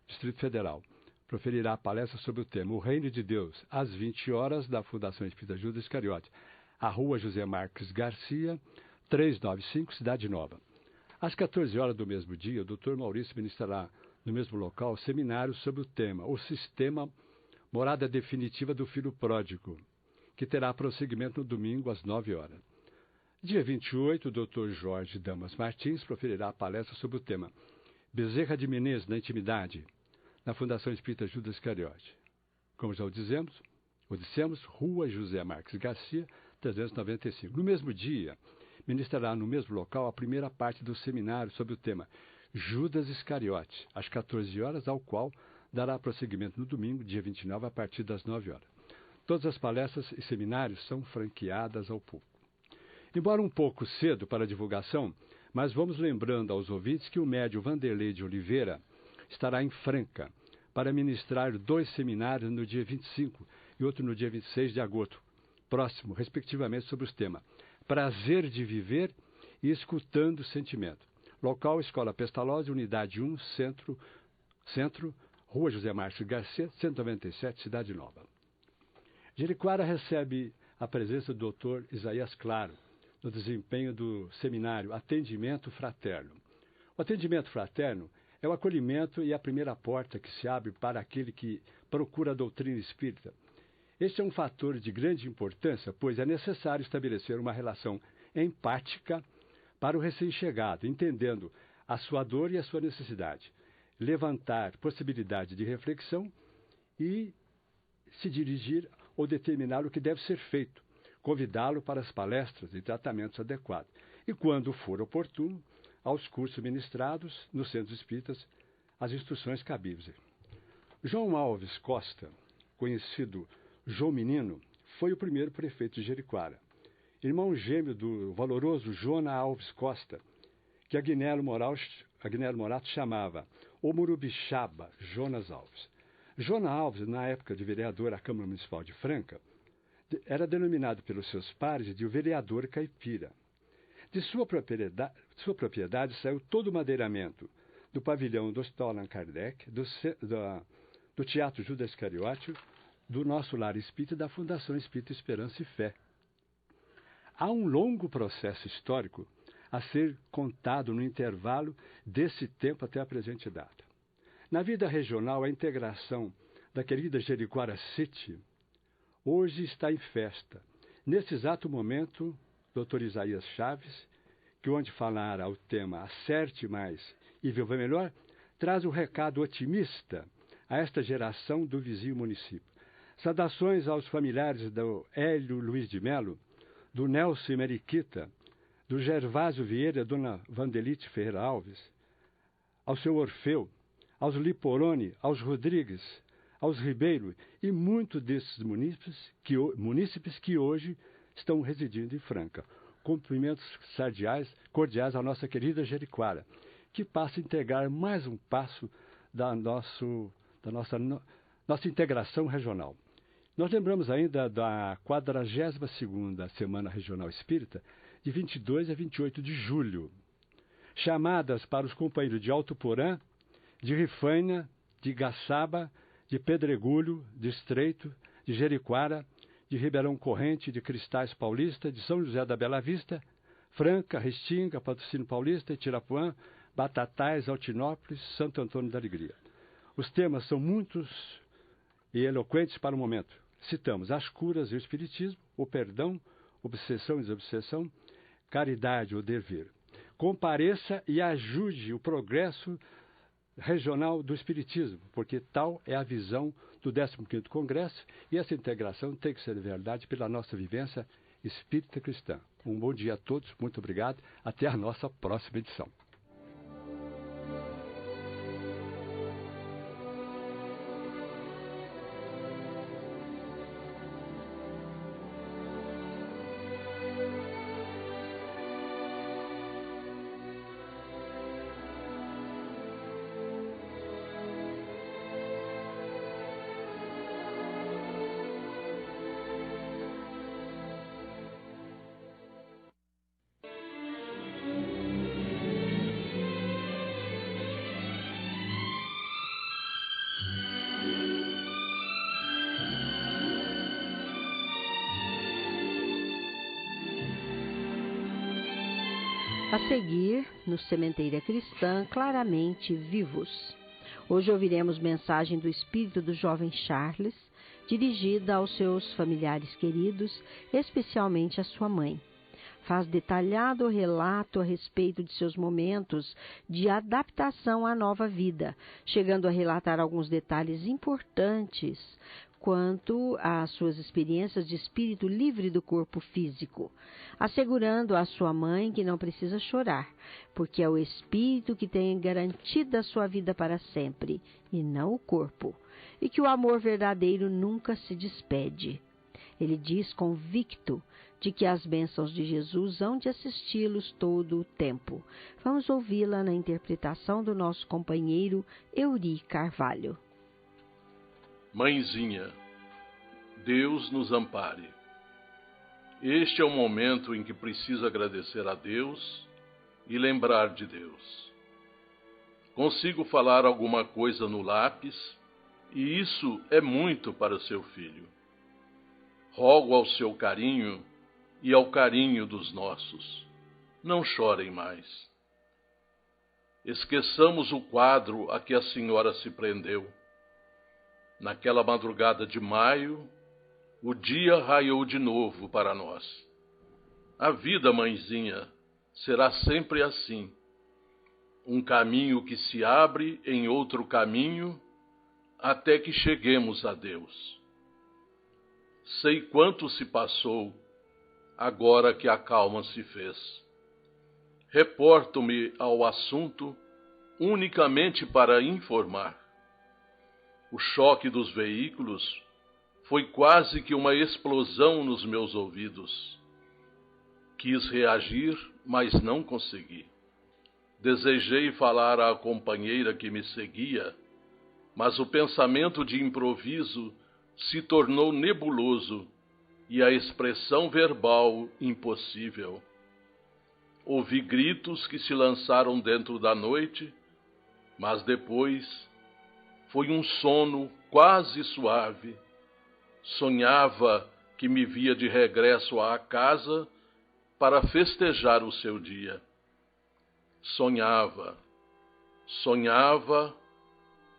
Distrito Federal, proferirá palestra sobre o tema O Reino de Deus, às 20 horas, da Fundação Espírita Judas Iscariote, a Rua José Marques Garcia, 395, Cidade Nova. Às 14 horas do mesmo dia, o Dr. Maurício ministrará no mesmo local seminário sobre o tema O Sistema Morada Definitiva do Filho Pródigo, que terá prosseguimento no domingo às 9 horas. Dia 28, o Dr. Jorge Damas Martins proferirá a palestra sobre o tema Bezerra de Menezes na Intimidade, na Fundação Espírita Judas Iscariote. Como já o dissemos, Rua José Marques Garcia, 1395. No mesmo dia, ministrará no mesmo local a primeira parte do seminário sobre o tema Judas Iscariote, às 14 horas, ao qual dará prosseguimento no domingo, dia 29, a partir das 9 horas. Todas as palestras e seminários são franqueadas ao público. Embora um pouco cedo para a divulgação, mas vamos lembrando aos ouvintes que o médium Vanderlei de Oliveira estará em Franca para ministrar 2 seminários no dia 25 e outro no dia 26 de agosto, próximo, respectivamente, sobre os temas Prazer de Viver e Escutando o Sentimento. Local, Escola Pestalozzi, Unidade 1, Centro, Rua José Márcio Garcia, 197, Cidade Nova. Jericoara recebe a presença do Dr. Isaías Claro, no desempenho do seminário Atendimento Fraterno. O atendimento fraterno é o acolhimento e a primeira porta que se abre para aquele que procura a doutrina espírita. Este é um fator de grande importância, pois é necessário estabelecer uma relação empática para o recém-chegado, entendendo a sua dor e a sua necessidade, levantar possibilidade de reflexão e se dirigir ou determinar o que deve ser feito, convidá-lo para as palestras e tratamentos adequados. E, quando for oportuno, aos cursos ministrados nos centros espíritas, as instruções cabíveis. João Alves Costa, conhecido João Menino, foi o primeiro prefeito de Jericoara, irmão gêmeo do valoroso Jona Alves Costa, que Agnello Morato chamava o Murubixaba Jonas Alves. Jonas Alves, na época de vereador à Câmara Municipal de Franca, era denominado pelos seus pares de o vereador caipira. De sua propriedade saiu todo o madeiramento do pavilhão do Hospital Allan Kardec, do Teatro Judas Iscariote, do Nosso Lar Espírita e da Fundação Espírita Esperança e Fé. Há um longo processo histórico a ser contado no intervalo desse tempo até a presente data. Na vida regional, a integração da querida Jericoara City hoje está em festa. Nesse exato momento, Dr. Isaías Chaves, que onde falara o tema Acerte Mais e Viva Melhor, traz um recado otimista a esta geração do vizinho município. Saudações aos familiares do Hélio Luiz de Melo, do Nelson Meriquita, do Gervásio Vieira e Dona Vandelite Ferreira Alves, ao seu Orfeu, aos Liporoni, aos Rodrigues, aos Ribeiro e muitos desses munícipes que hoje estão residindo em Franca. Cumprimentos cordiais à nossa querida Jericoara, que passa a integrar mais um passo da nossa integração regional. Nós lembramos ainda da 42ª Semana Regional Espírita, de 22 a 28 de julho. Chamadas para os companheiros de Alto Porã, de Rifaina, de Gaçaba, de Pedregulho, de Estreito, de Jericoara, de Ribeirão Corrente, de Cristais Paulista, de São José da Bela Vista, Franca, Restinga, Patrocínio Paulista, Itirapuã, Batatais, Altinópolis, Santo Antônio da Alegria. Os temas são muitos e eloquentes para o momento. Citamos as curas e o espiritismo, o perdão, obsessão e desobsessão, caridade ou dever. Compareça e ajude o progresso regional do espiritismo, porque tal é a visão do 15º Congresso e essa integração tem que ser verdade pela nossa vivência espírita cristã. Um bom dia a todos, muito obrigado, até a nossa próxima edição.
A seguir, no Sementeira Cristã, claramente vivos. Hoje ouviremos mensagem do espírito do jovem Charles, dirigida aos seus familiares queridos, especialmente à sua mãe. Faz detalhado relato a respeito de seus momentos de adaptação à nova vida, chegando a relatar alguns detalhes importantes quanto às suas experiências de espírito livre do corpo físico, assegurando à sua mãe que não precisa chorar, porque é o espírito que tem garantida a sua vida para sempre, e não o corpo, e que o amor verdadeiro nunca se despede. Ele diz convicto de que as bênçãos de Jesus hão de assisti-los todo o tempo. Vamos ouvi-la na interpretação do nosso companheiro Euri Carvalho.
Mãezinha, Deus nos ampare. Este é o momento em que preciso agradecer a Deus e lembrar de Deus. Consigo falar alguma coisa no lápis, e isso é muito para o seu filho. Rogo ao seu carinho e ao carinho dos nossos. Não chorem mais. Esqueçamos o quadro a que a senhora se prendeu. Naquela madrugada de maio, o dia raiou de novo para nós. A vida, mãezinha, será sempre assim. Um caminho que se abre em outro caminho, até que cheguemos a Deus. Sei quanto se passou, agora que a calma se fez. Reporto-me ao assunto unicamente para informar. O choque dos veículos foi quase que uma explosão nos meus ouvidos. Quis reagir, mas não consegui. Desejei falar à companheira que me seguia, mas o pensamento de improviso se tornou nebuloso e a expressão verbal impossível. Ouvi gritos que se lançaram dentro da noite, mas depois foi um sono quase suave. Sonhava que me via de regresso à casa para festejar o seu dia. Sonhava,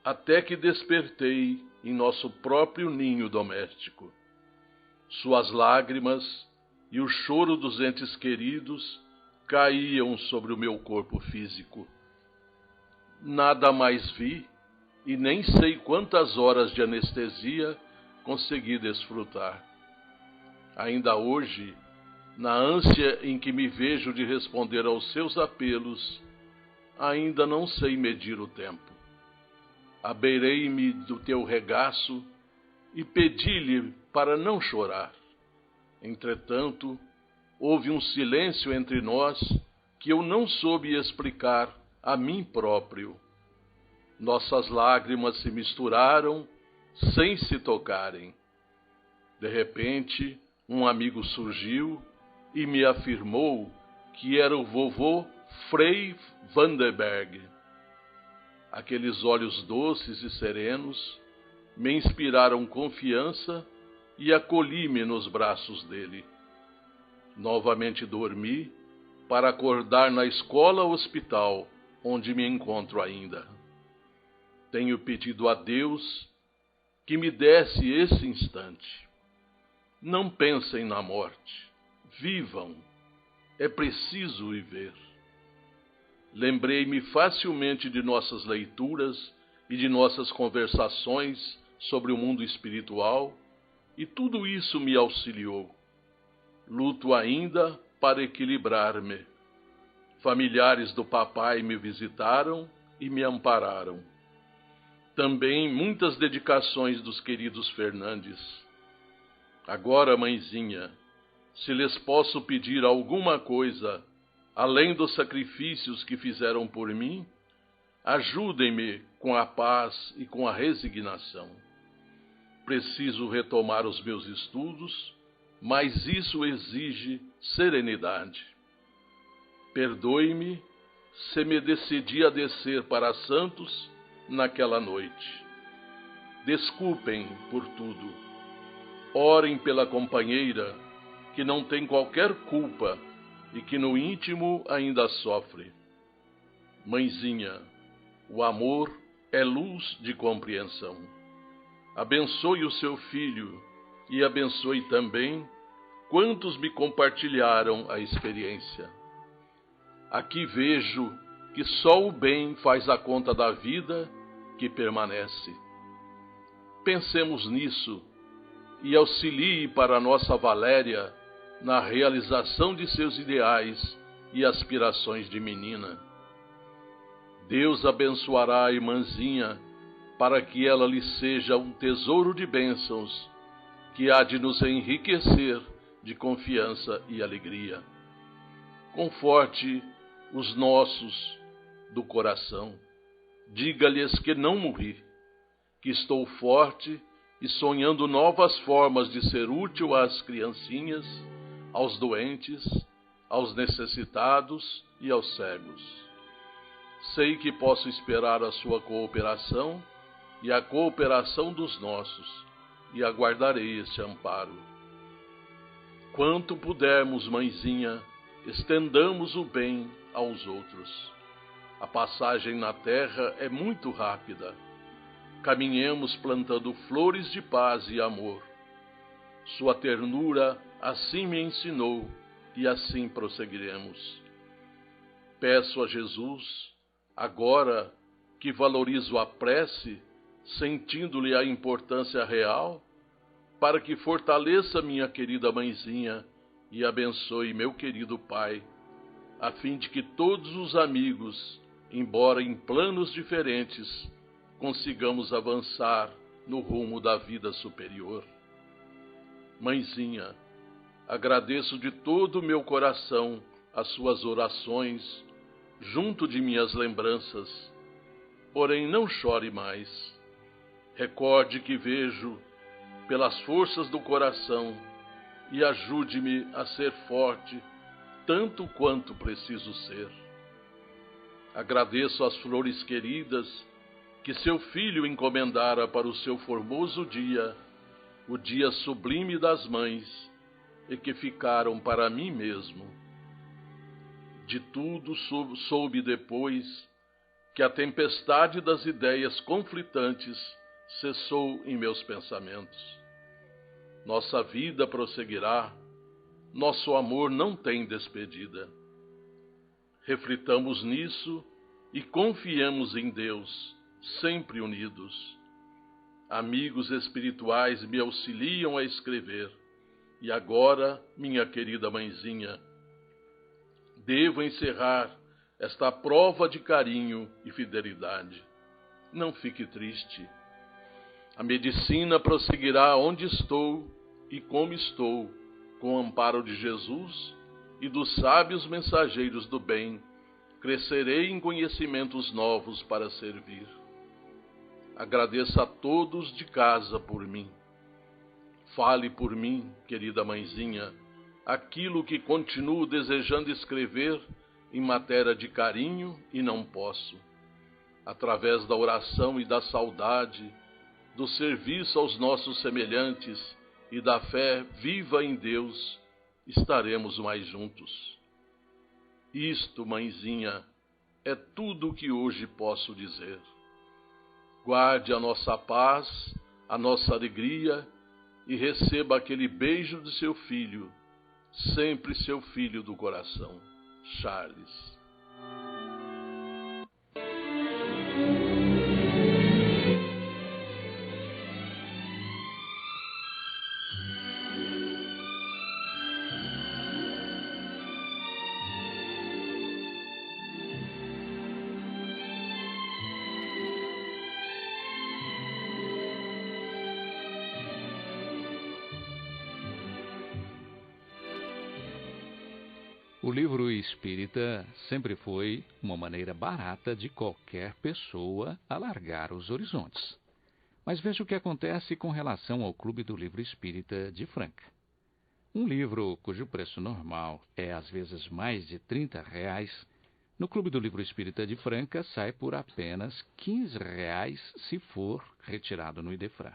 até que despertei em nosso próprio ninho doméstico. Suas lágrimas e o choro dos entes queridos caíam sobre o meu corpo físico. Nada mais vi e nem sei quantas horas de anestesia consegui desfrutar. Ainda hoje, na ânsia em que me vejo de responder aos seus apelos, ainda não sei medir o tempo. Abeirei-me do teu regaço e pedi-lhe para não chorar. Entretanto, houve um silêncio entre nós que eu não soube explicar a mim próprio. Nossas lágrimas se misturaram sem se tocarem. De repente, um amigo surgiu e me afirmou que era o vovô Frei Vandenberg. Aqueles olhos doces e serenos me inspiraram confiança e acolhi-me nos braços dele. Novamente dormi para acordar na escola-hospital, onde me encontro ainda. Tenho pedido a Deus que me desse esse instante. Não pensem na morte. Vivam. É preciso viver. Lembrei-me facilmente de nossas leituras e de nossas conversações sobre o mundo espiritual, e tudo isso me auxiliou. Luto ainda para equilibrar-me. Familiares do papai me visitaram e me ampararam. Também muitas dedicações dos queridos Fernandes. Agora, mãezinha, se lhes posso pedir alguma coisa, além dos sacrifícios que fizeram por mim, ajudem-me com a paz e com a resignação. Preciso retomar os meus estudos, mas isso exige serenidade. Perdoe-me se me decidi a descer para Santos naquela noite. Desculpem por tudo. Orem pela companheira, que não tem qualquer culpa e que no íntimo ainda sofre. Mãezinha, o amor é luz de compreensão. Abençoe o seu filho e abençoe também quantos me compartilharam a experiência. Aqui vejo que só o bem faz a conta da vida que permanece. Pensemos nisso e auxilie para a nossa Valéria na realização de seus ideais e aspirações de menina. Deus abençoará a irmãzinha para que ela lhe seja um tesouro de bênçãos que há de nos enriquecer de confiança e alegria. Conforte os nossos do coração. Diga-lhes que não morri, que estou forte e sonhando novas formas de ser útil às criancinhas, aos doentes, aos necessitados e aos cegos. Sei que posso esperar a sua cooperação e a cooperação dos nossos, e aguardarei este amparo. Quanto pudermos, mãezinha, estendamos o bem aos outros. A passagem na terra é muito rápida. Caminhemos plantando flores de paz e amor. Sua ternura assim me ensinou, e assim prosseguiremos. Peço a Jesus, agora que valorizo a prece, sentindo-lhe a importância real, para que fortaleça minha querida mãezinha e abençoe meu querido pai, a fim de que todos os amigos, embora em planos diferentes, consigamos avançar no rumo da vida superior. Mãezinha, agradeço de todo o meu coração as suas orações, junto de minhas lembranças, porém não chore mais. Recorde que vejo pelas forças do coração e ajude-me a ser forte, tanto quanto preciso ser. Agradeço as flores queridas que seu filho encomendara para o seu formoso dia, o dia sublime das mães, e que ficaram para mim mesmo. De tudo soube depois que a tempestade das ideias conflitantes cessou em meus pensamentos. Nossa vida prosseguirá, nosso amor não tem despedida. Reflitamos nisso e confiemos em Deus, sempre unidos. Amigos espirituais me auxiliam a escrever, e agora, minha querida mãezinha, devo encerrar esta prova de carinho e fidelidade. Não fique triste. A medicina prosseguirá onde estou e como estou, com o amparo de Jesus e dos sábios mensageiros do bem. Crescerei em conhecimentos novos para servir. Agradeça a todos de casa por mim. Fale por mim, querida mãezinha, aquilo que continuo desejando escrever em matéria de carinho e não posso. Através da oração e da saudade, do serviço aos nossos semelhantes e da fé viva em Deus, estaremos mais juntos. Isto, mãezinha, é tudo o que hoje posso dizer. Guarde a nossa paz, a nossa alegria e receba aquele beijo de seu filho, sempre seu filho do coração, Charles.
O livro espírita sempre foi uma maneira barata de qualquer pessoa alargar os horizontes. Mas veja o que acontece com relação ao Clube do Livro Espírita de Franca. Um livro cujo preço normal é às vezes mais de R$30, no Clube do Livro Espírita de Franca sai por apenas R$15 se for retirado no Idefran.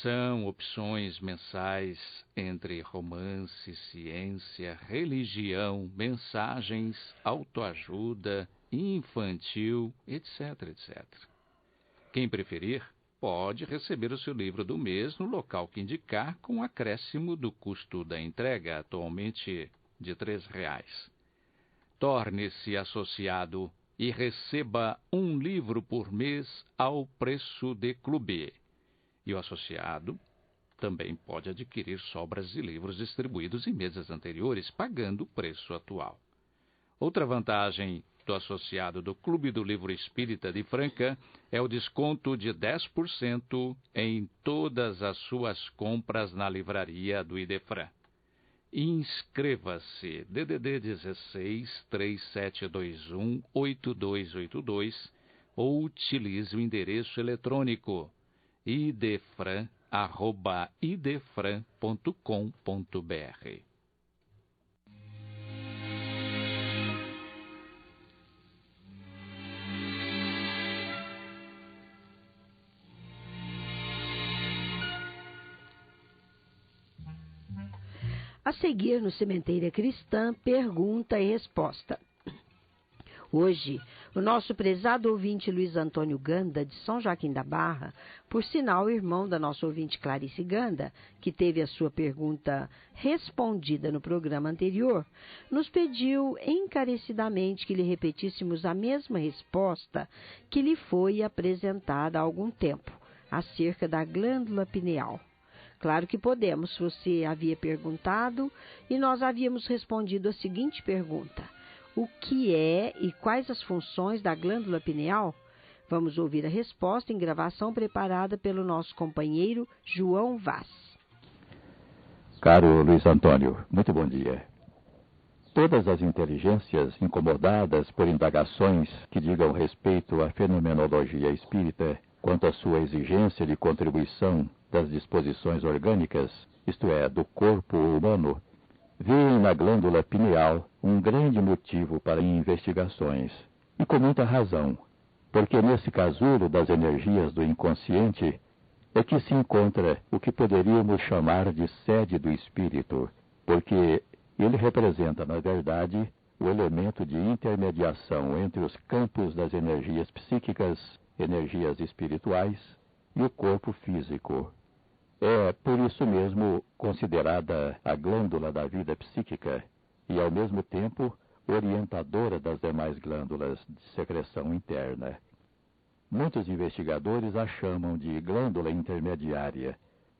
São opções mensais entre romance, ciência, religião, mensagens, autoajuda, infantil, etc, etc. Quem preferir, pode receber o seu livro do mês no local que indicar, com acréscimo do custo da entrega, atualmente de R$3. Torne-se associado e receba um livro por mês ao preço de clube. E o associado também pode adquirir sobras de livros distribuídos em meses anteriores, pagando o preço atual. Outra vantagem do associado do Clube do Livro Espírita de Franca é o desconto de 10% em todas as suas compras na livraria do Idefran. Inscreva-se, DDD 16 3721 8282, ou utilize o endereço eletrônico idefran@idefran.com.br.
A seguir, no Sementeira Cristã, pergunta e resposta. Hoje, o nosso prezado ouvinte Luiz Antônio Ganda, de São Joaquim da Barra, por sinal irmão da nossa ouvinte Clarice Ganda, que teve a sua pergunta respondida no programa anterior, nos pediu encarecidamente que lhe repetíssemos a mesma resposta que lhe foi apresentada há algum tempo, acerca da glândula pineal. Claro que podemos, você havia perguntado e nós havíamos respondido a seguinte pergunta: o que é e quais as funções da glândula pineal? Vamos ouvir a resposta em gravação preparada pelo nosso companheiro João Vaz.
Caro Luiz Antônio, muito bom dia. Todas as inteligências incomodadas por indagações que digam respeito à fenomenologia espírita quanto à sua exigência de contribuição das disposições orgânicas, isto é, do corpo humano, veem na glândula pineal um grande motivo para investigações, e com muita razão, porque nesse casulo das energias do inconsciente é que se encontra o que poderíamos chamar de sede do espírito, porque ele representa, na verdade, o elemento de intermediação entre os campos das energias psíquicas, energias espirituais e o corpo físico. É, por isso mesmo, considerada a glândula da vida psíquica e, ao mesmo tempo, orientadora das demais glândulas de secreção interna. Muitos investigadores a chamam de glândula intermediária,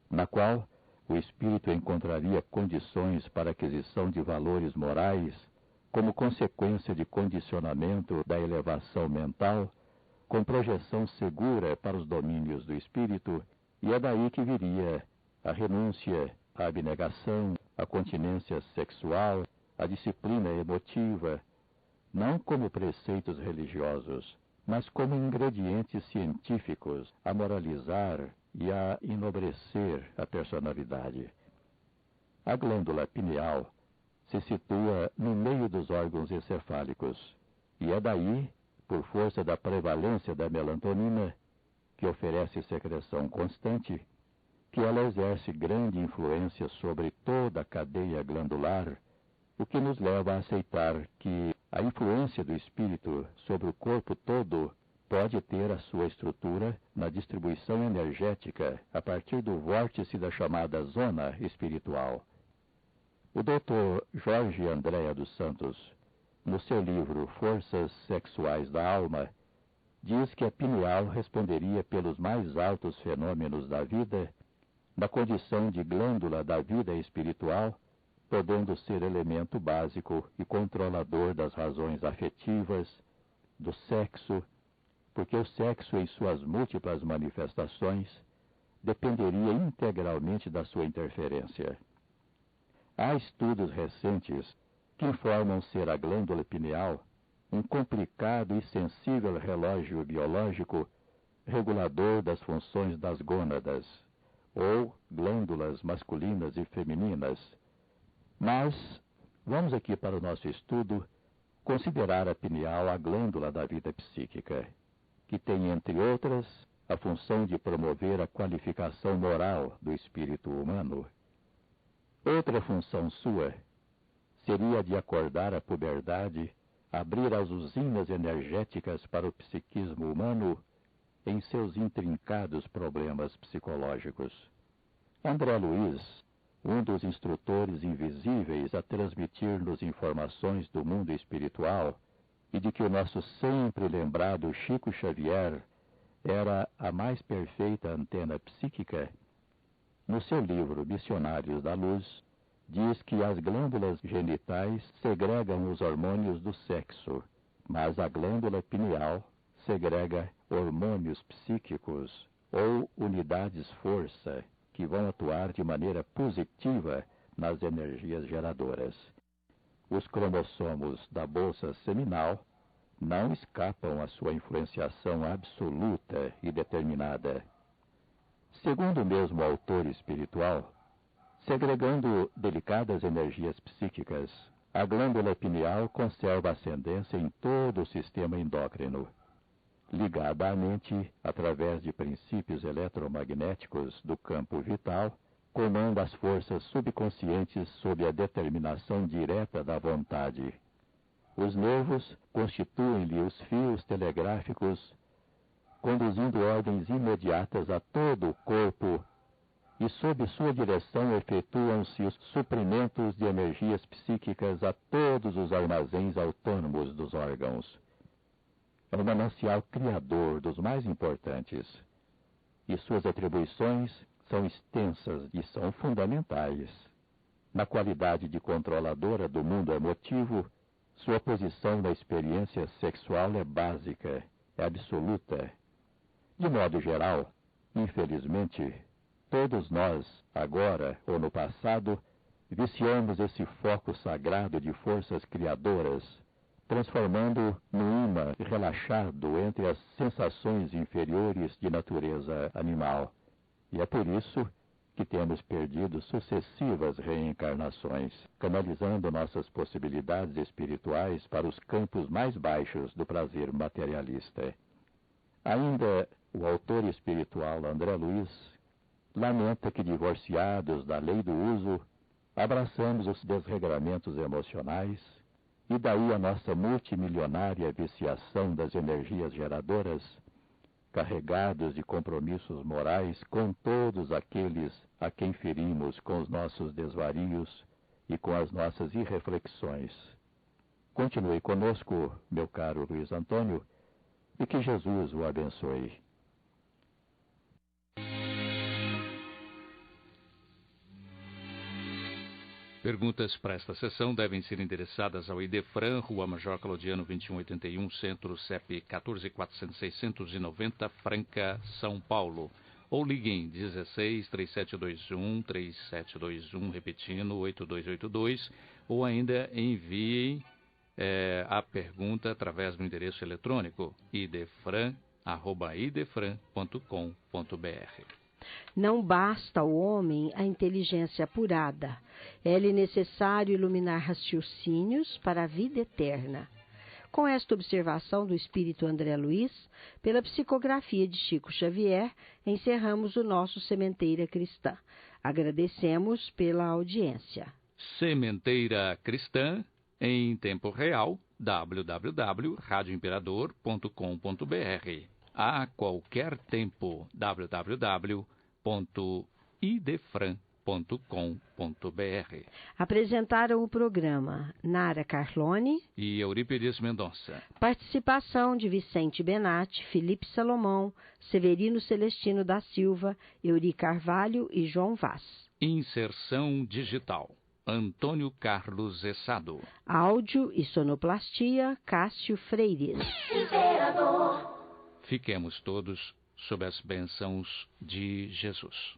na qual o espírito encontraria condições para aquisição de valores morais, como consequência de condicionamento da elevação mental, com projeção segura para os domínios do espírito. E é daí que viria a renúncia, a abnegação, a continência sexual, a disciplina emotiva, não como preceitos religiosos, mas como ingredientes científicos a moralizar e a enobrecer a personalidade. A glândula pineal se situa no meio dos órgãos encefálicos, e é daí, por força da prevalência da melatonina, que oferece secreção constante, que ela exerce grande influência sobre toda a cadeia glandular, o que nos leva a aceitar que a influência do espírito sobre o corpo todo pode ter a sua estrutura na distribuição energética a partir do vórtice da chamada zona espiritual. O Dr. Jorge Andréa dos Santos, no seu livro Forças Sexuais da Alma, diz que a pineal responderia pelos mais altos fenômenos da vida, na condição de glândula da vida espiritual, podendo ser elemento básico e controlador das razões afetivas, do sexo, porque o sexo em suas múltiplas manifestações dependeria integralmente da sua interferência. Há estudos recentes que informam ser a glândula pineal um complicado e sensível relógio biológico regulador das funções das gônadas, ou glândulas masculinas e femininas. Mas vamos aqui para o nosso estudo considerar a pineal a glândula da vida psíquica, que tem, entre outras, a função de promover a qualificação moral do espírito humano. Outra função sua seria a de acordar a puberdade, abrir as usinas energéticas para o psiquismo humano em seus intrincados problemas psicológicos. André Luiz, um dos instrutores invisíveis a transmitir-nos informações do mundo espiritual e de que o nosso sempre lembrado Chico Xavier era a mais perfeita antena psíquica, no seu livro Missionários da Luz, diz que as glândulas genitais segregam os hormônios do sexo, mas a glândula pineal segrega hormônios psíquicos ou unidades força que vão atuar de maneira positiva nas energias geradoras. Os cromossomos da bolsa seminal não escapam à sua influenciação absoluta e determinada. Segundo o mesmo autor espiritual, segregando delicadas energias psíquicas, a glândula pineal conserva ascendência em todo o sistema endócrino. Ligada à mente, através de princípios eletromagnéticos do campo vital, comanda as forças subconscientes sob a determinação direta da vontade. Os nervos constituem-lhe os fios telegráficos, conduzindo ordens imediatas a todo o corpo, e sob sua direção efetuam-se os suprimentos de energias psíquicas a todos os armazéns autônomos dos órgãos. É um manancial criador dos mais importantes, e suas atribuições são extensas e são fundamentais. Na qualidade de controladora do mundo emotivo, sua posição na experiência sexual é básica, é absoluta. De modo geral, infelizmente, todos nós, agora ou no passado, viciamos esse foco sagrado de forças criadoras, transformando-o num imã relaxado entre as sensações inferiores de natureza animal. E é por isso que temos perdido sucessivas reencarnações, canalizando nossas possibilidades espirituais para os campos mais baixos do prazer materialista. Ainda o autor espiritual André Luiz lamenta que, divorciados da lei do uso, abraçamos os desregramentos emocionais, e daí a nossa multimilionária viciação das energias geradoras, carregados de compromissos morais com todos aqueles a quem ferimos com os nossos desvarios e com as nossas irreflexões. Continue conosco, meu caro Luiz Antônio, e que Jesus o abençoe.
Perguntas para esta sessão devem ser endereçadas ao Idefran, Rua Major Claudiano 2181, Centro, CEP 14.400.690, Franca, São Paulo. Ou liguem 16-3721-3721, repetindo, 8282, ou ainda enviem a pergunta através do endereço eletrônico idefran@idefran.com.br.
Não basta ao homem a inteligência apurada. É-lhe necessário iluminar raciocínios para a vida eterna. Com esta observação do espírito André Luiz, pela psicografia de Chico Xavier, encerramos o nosso Sementeira Cristã. Agradecemos pela audiência.
Sementeira Cristã, em tempo real, www.radioimperador.com.br. A qualquer tempo, www.idefran.com.br.
Apresentaram o programa Nara Carlone
e Eurípides Mendonça.
Participação de Vicente Benatti, Felipe Salomão, Severino Celestino da Silva, Euri Carvalho e João Vaz.
Inserção digital, Antônio Carlos Essado.
Áudio e sonoplastia, Cássio Freires.
Imperador.
Fiquemos todos sob as bênçãos de Jesus.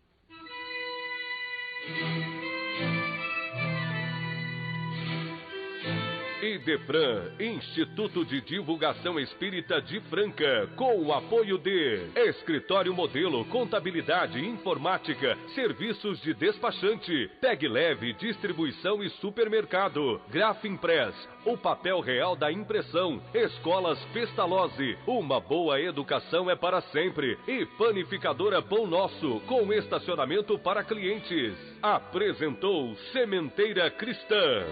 Idefran, Instituto de Divulgação Espírita de Franca, com o apoio de Escritório Modelo, Contabilidade, Informática, Serviços de Despachante, Tag Leve, Distribuição e Supermercado, Grafimpress, o papel real da impressão, Escolas Pestalozzi, uma boa educação é para sempre, e Panificadora Pão Nosso, com estacionamento para clientes. Apresentou Sementeira Cristã.